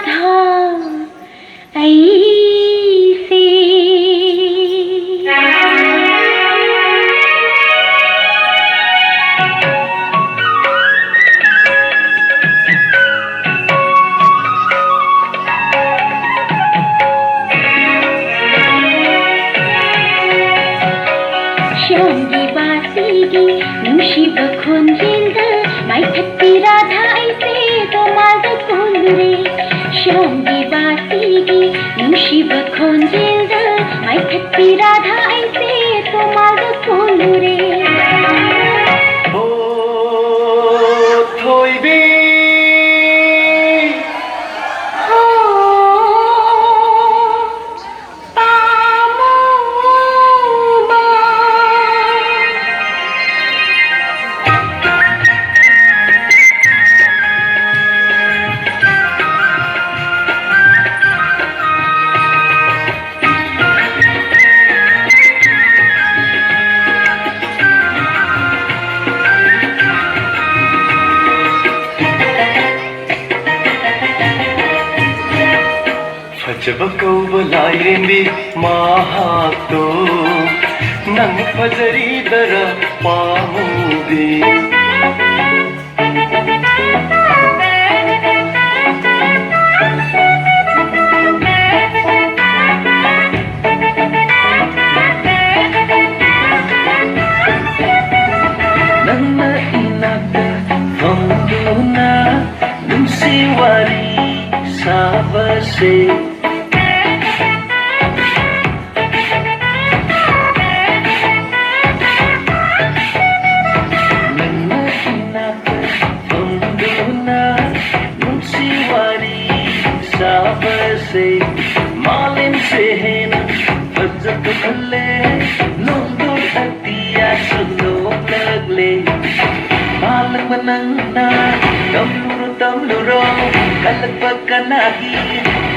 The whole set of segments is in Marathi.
राधा ऐसे शांगी बासीगी नुशीब खोंजिंद मायथक्की राधा ऐसे तो माग कोलरे शांगी बासीगी नुशीब खोंजिंद मायथक्की राधा ऐसे तो माग कोलरे ओ थोइबी हो पामुबा फजब कौब लायरेंबी माहातो नंग फजरी दर पामुदी ನನ್ನ ಇನಕ ಹೊಂದುನ ನುಸಿವರಿ ಸಾವಸೆ मालिन से है ना बजत भले नंदुर अतिया सुनो लगले माल बनना तमलुरो कलक कनागी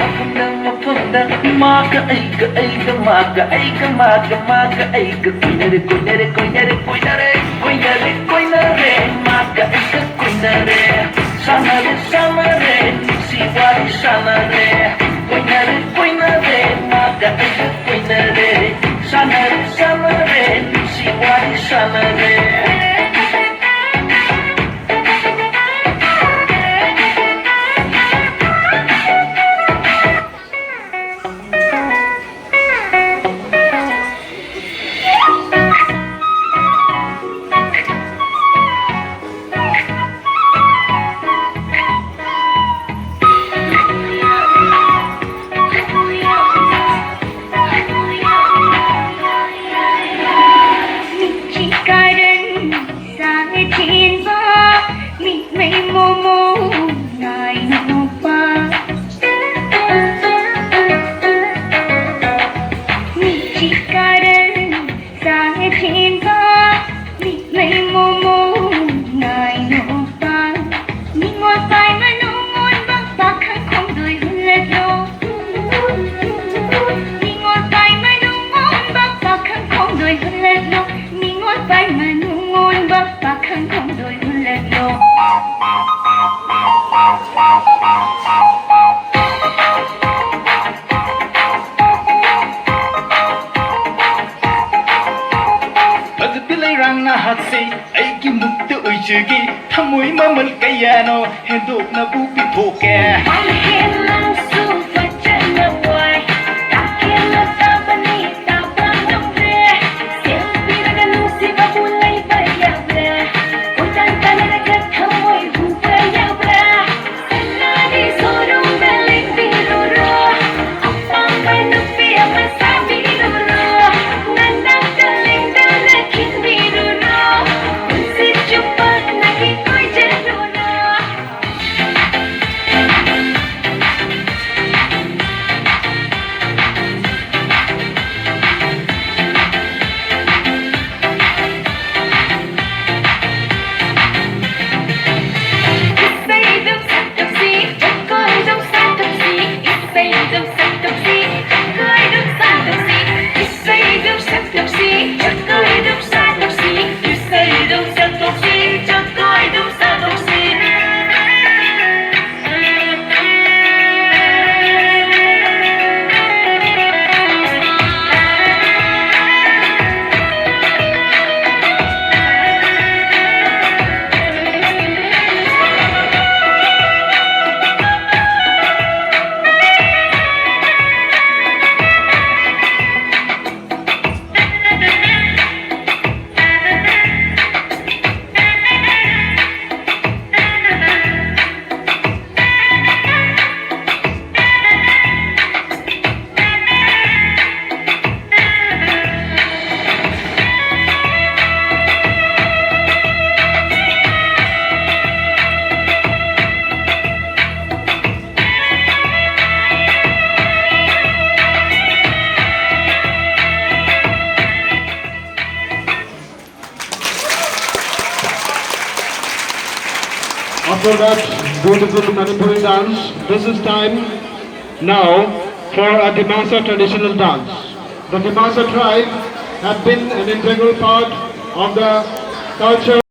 अपना माग ऐक कुनरे माग ऐक कुनरे सामरे सिवारी सामरे कुनरे माग ऐक कुनरे सामरे सिवारी सामरे hatse aigi mukta uijugi thamoi mamal kayano hendok na bu pithoke for that beautiful Manipuri dance. This is time now for a Dimasa traditional dance. The Dimasa tribe have been an integral part of the culture